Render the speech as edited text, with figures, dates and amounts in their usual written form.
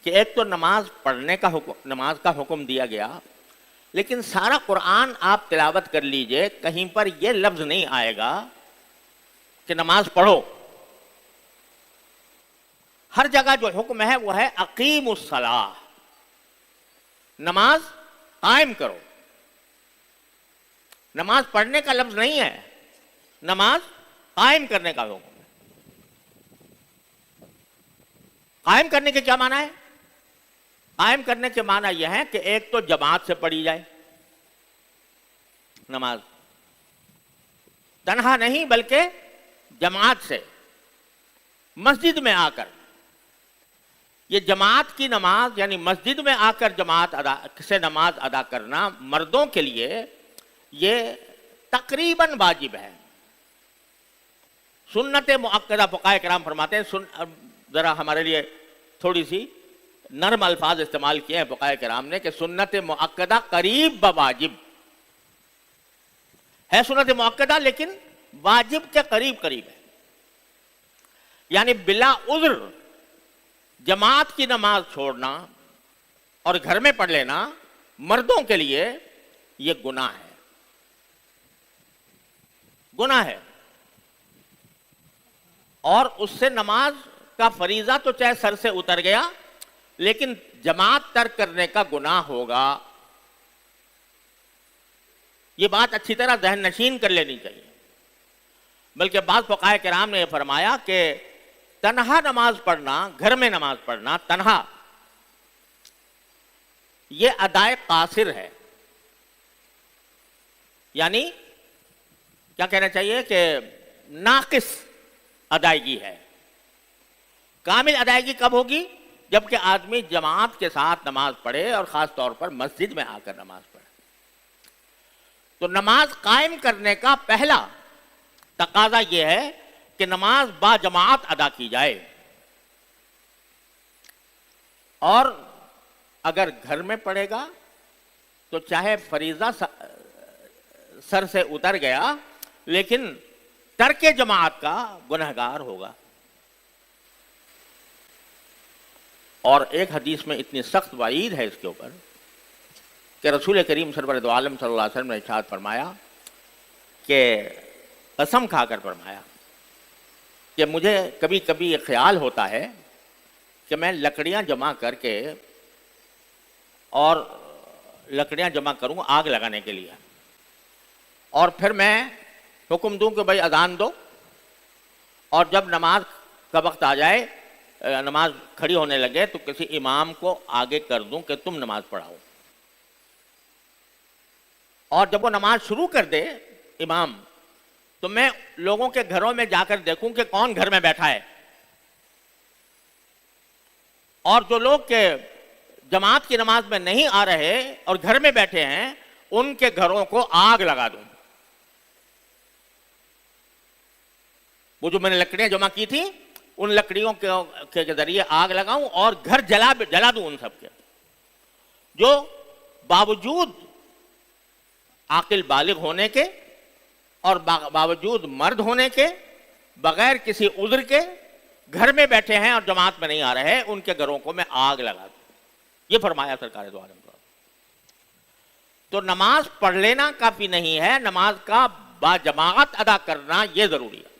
کہ ایک تو نماز پڑھنے کا حکم، نماز کا حکم دیا گیا، لیکن سارا قرآن آپ تلاوت کر لیجئے، کہیں پر یہ لفظ نہیں آئے گا کہ نماز پڑھو۔ ہر جگہ جو حکم ہے وہ ہے اقیم الصلاۃ، نماز قائم کرو۔ نماز پڑھنے کا لفظ نہیں ہے، نماز قائم کرنے کا حکم ہے۔ قائم کرنے کے کیا معنی ہے؟ قائم کرنے کے معنی یہ ہے کہ ایک تو جماعت سے پڑھی جائے نماز، تنہا نہیں بلکہ جماعت سے، مسجد میں آ کر۔ یہ جماعت کی نماز یعنی مسجد میں آ کر جماعت سے نماز ادا کرنا مردوں کے لیے یہ تقریباً واجب ہے۔ سنت مؤکدہ فقہاء کرام فرماتے ہیں، ذرا ہمارے لیے تھوڑی سی نرم الفاظ استعمال کیے ہیں فقہاء کرام نے، کہ سنت مؤکدہ قریب بواجب ہے، سنت مؤکدہ لیکن واجب کے قریب قریب ہے، یعنی بلا عذر جماعت کی نماز چھوڑنا اور گھر میں پڑھ لینا مردوں کے لیے یہ گناہ ہے، گناہ ہے۔ اور اس سے نماز کا فریضہ تو چاہے سر سے اتر گیا، لیکن جماعت ترک کرنے کا گناہ ہوگا۔ یہ بات اچھی طرح ذہن نشین کر لینی چاہیے۔ بلکہ بعض فقہاء کرام نے یہ فرمایا کہ تنہا نماز پڑھنا، گھر میں نماز پڑھنا تنہا، یہ ادائے قاصر ہے، یعنی کیا کہنا چاہیے کہ ناقص ادائیگی ہے۔ کامل ادائیگی کب ہوگی؟ جبکہ آدمی جماعت کے ساتھ نماز پڑھے اور خاص طور پر مسجد میں آ کر نماز پڑھے۔ تو نماز قائم کرنے کا پہلا تقاضا یہ ہے کہ نماز با جماعت ادا کی جائے، اور اگر گھر میں پڑھے گا تو چاہے فریضہ سر سے اتر گیا لیکن ترک جماعت کا گنہگار ہوگا۔ اور ایک حدیث میں اتنی سخت وعید ہے اس کے اوپر کہ رسول کریم سرور دو عالم صلی اللہ علیہ وسلم نے ارشاد فرمایا کہ قسم کھا کر فرمایا کہ مجھے کبھی کبھی یہ خیال ہوتا ہے کہ میں لکڑیاں جمع کر کے اور لکڑیاں جمع کروں آگ لگانے کے لیے، اور پھر میں حکم دوں کہ بھائی اذان دو، اور جب نماز کا وقت آ جائے، نماز کھڑی ہونے لگے، تو کسی امام کو آگے کر دوں کہ تم نماز پڑھاؤ، اور جب وہ نماز شروع کر دے امام تو میں لوگوں کے گھروں میں جا کر دیکھوں کہ کون گھر میں بیٹھا ہے، اور جو لوگ کہ جماعت کی نماز میں نہیں آ رہے اور گھر میں بیٹھے ہیں ان کے گھروں کو آگ لگا دوں۔ وہ جو میں نے لکڑیاں جمع کی تھیں ان لکڑیوں کے ذریعے آگ لگاؤں اور گھر جلا دوں ان سب کے، جو باوجود عاقل بالغ ہونے کے اور باوجود مرد ہونے کے، بغیر کسی عذر کے گھر میں بیٹھے ہیں اور جماعت میں نہیں آ رہے، ان کے گھروں کو میں آگ لگا دوں۔ یہ فرمایا سرکار دو عالم۔ تو نماز پڑھ لینا کافی نہیں ہے، نماز کا با جماعت ادا کرنا یہ ضروری ہے۔